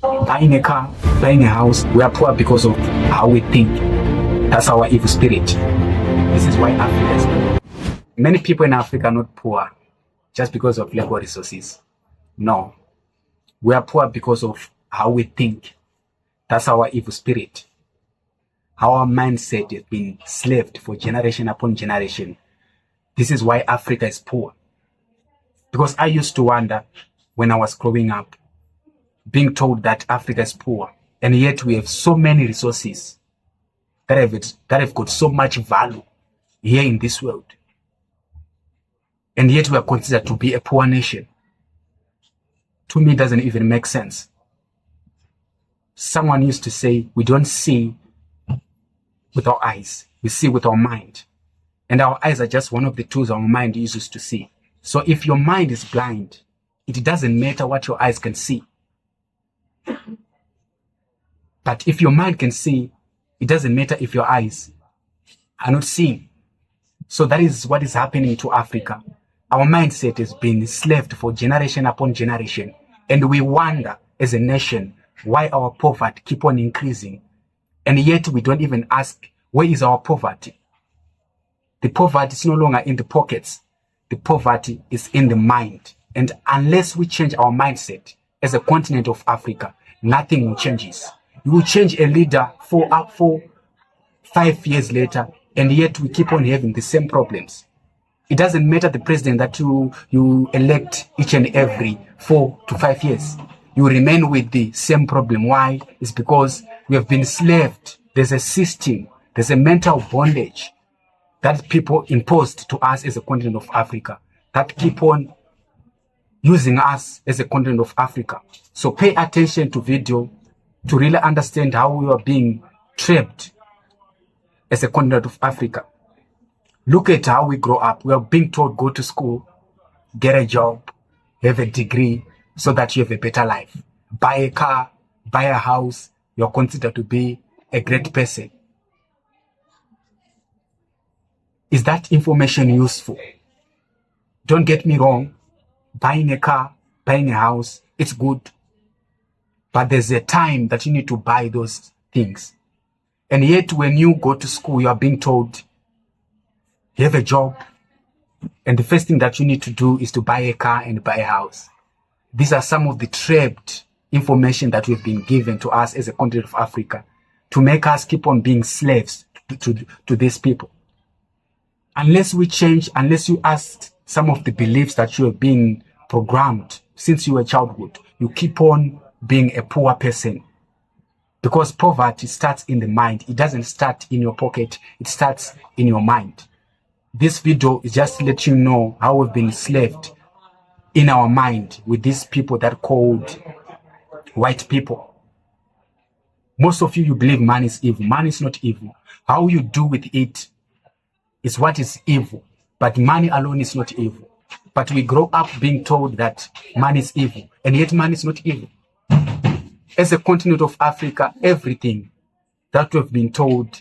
Buying a car, buying a house, we are poor because of how we think. That's our evil spirit. This is why Africa is poor. Many people in Africa are not poor just because of lack of resources. No. We are poor because of how we think. That's our evil spirit. Our mindset has been slaved for generation upon generation. This is why Africa is poor. Because I used to wonder when I was growing up, being told that Africa is poor, and yet we have so many resources that have got so much value here in this world. And yet we are considered to be a poor nation. To me, it doesn't even make sense. Someone used to say, we don't see with our eyes, we see with our mind. And our eyes are just one of the tools our mind uses to see. So if your mind is blind, it doesn't matter what your eyes can see. But if your mind can see, it doesn't matter if your eyes are not seeing. So that is what is happening to Africa. Our mindset has been enslaved for generation upon generation. And we wonder as a nation why our poverty keep on increasing. And yet we don't even ask, where is our poverty? The poverty is no longer in the pockets. The poverty is in the mind. And unless we change our mindset as a continent of Africa, nothing will change. You will change a leader for 5 years later, and yet we keep on having the same problems. It doesn't matter the president that you elect each and every 4 to 5 years. You remain with the same problem. Why? It's because we have been enslaved. There's a system, there's a mental bondage that people imposed to us as a continent of Africa that keep on using us as a continent of Africa. So pay attention to video to really understand how we are being trapped as a continent of Africa. Look at how we grow up. We are being told, go to school, get a job, have a degree so that you have a better life. Buy a car, buy a house, you're considered to be a great person. Is that information useful? Don't get me wrong. Buying a car, buying a house, it's good. But there's a time that you need to buy those things. And yet when you go to school, you are being told, you have a job, and the first thing that you need to do is to buy a car and buy a house. These are some of the trapped information that we've been given to us as a continent of Africa to make us keep on being slaves to these people. Unless we change, unless you ask some of the beliefs that you have been programmed since you were childhood, you keep on being a poor person. Because poverty starts in the mind. It doesn't start in your pocket. It starts in your mind. This video is just to let you know how we've been enslaved in our mind with these people that are called white people. Most of you believe money is evil. Money is not evil. How you do with it is what is evil. But money alone is not evil. But we grow up being told that money is evil. And yet money is not evil. As a continent of Africa, everything that we've been told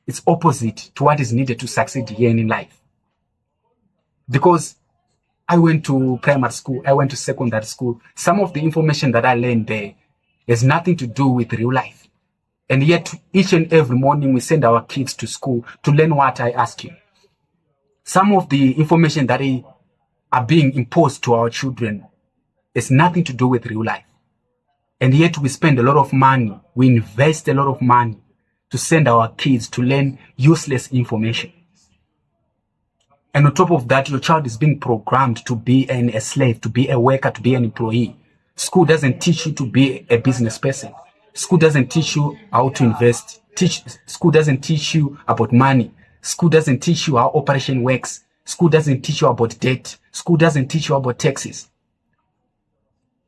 is opposite to what is needed to succeed here in life. Because I went to primary school, I went to secondary school. Some of the information that I learned there has nothing to do with real life. And yet, each and every morning, we send our kids to school to learn what I ask you. Some of the information that are being imposed to our children has nothing to do with real life. And yet we spend a lot of money, we invest a lot of money to send our kids to learn useless information. And on top of that, your child is being programmed to be a slave, to be a worker, to be an employee. School doesn't teach you to be a business person. School doesn't teach you how to invest. School doesn't teach you about money. School doesn't teach you how operation works. School doesn't teach you about debt. School doesn't teach you about taxes.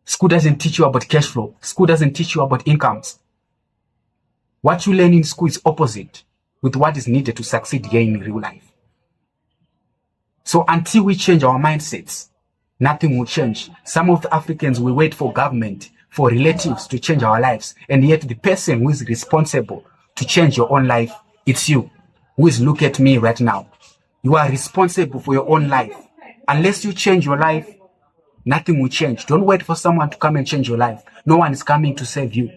School doesn't teach you about cash flow. School doesn't teach you about incomes. What you learn in school is opposite with what is needed to succeed here in real life. So until we change our mindsets, nothing will change. Some of the Africans will wait for government, for relatives to change our lives. And yet the person who is responsible to change your own life, it's you. Who is look at me right now. You are responsible for your own life. Unless you change your life, nothing will change. Don't wait for someone to come and change your life. No one is coming to save you.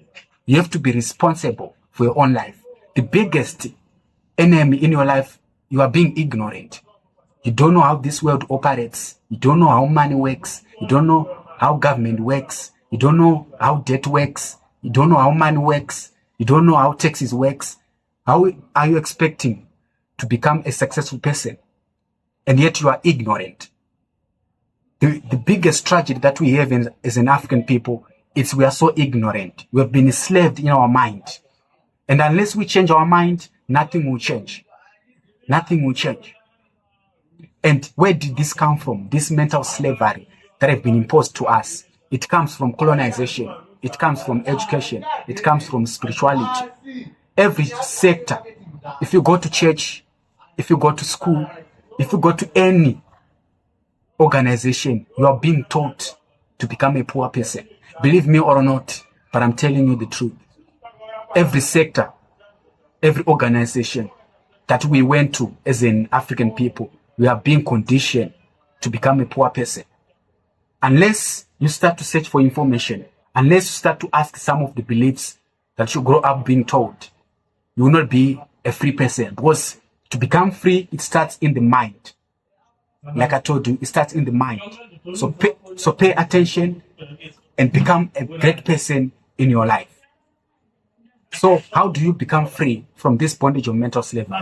You have to be responsible for your own life. The biggest enemy in your life, you are being ignorant. You don't know how this world operates. You don't know how money works. You don't know how government works. You don't know how debt works. You don't know how money works. You don't know how taxes works. How are you expecting to become a successful person? And yet you are ignorant. The biggest tragedy that we have as an African people is we are so ignorant. We have been enslaved in our mind. And unless we change our mind, nothing will change. Nothing will change. And where did this come from? This mental slavery that have been imposed to us. It comes from colonization. It comes from education. It comes from spirituality. Every sector, if you go to church, if you go to school, if you go to any organization, you are being taught to become a poor person. Believe me or not, but I'm telling you the truth. Every sector, every organization that we went to as an African people, we are being conditioned to become a poor person. Unless you start to search for information, unless you start to ask some of the beliefs that you grow up being told, you will not be a free person. Because to become free, it starts in the mind. Like I told you, it starts in the mind. So pay attention and become a great person in your life. So how do you become free from this bondage of mental slavery?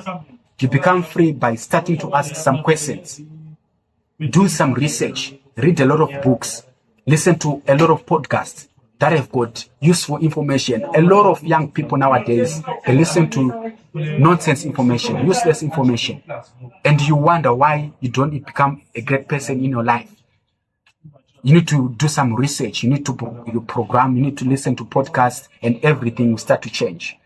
You become free by starting to ask some questions. Do some research. Read a lot of books. Listen to a lot of podcasts that have got useful information. A lot of young people nowadays, they listen to nonsense information, useless information. And you wonder why you don't become a great person in your life. You need to do some research. You need to program. You need to listen to podcasts, and everything will start to change.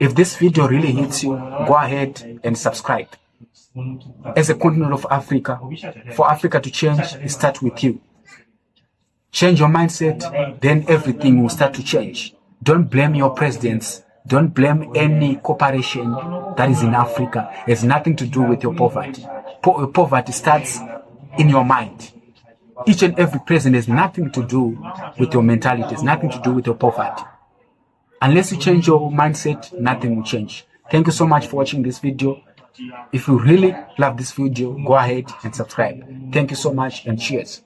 If this video really hits you, go ahead and subscribe. As a continent of Africa, for Africa to change, it starts with you. Change your mindset, then everything will start to change. Don't blame your presidents. Don't blame any corporation that is in Africa. It has nothing to do with your poverty. Poverty starts in your mind. Each and every president has nothing to do with your mentality. It has nothing to do with your poverty. Unless you change your mindset, nothing will change. Thank you so much for watching this video. If you really love this video, go ahead and subscribe. Thank you so much and cheers.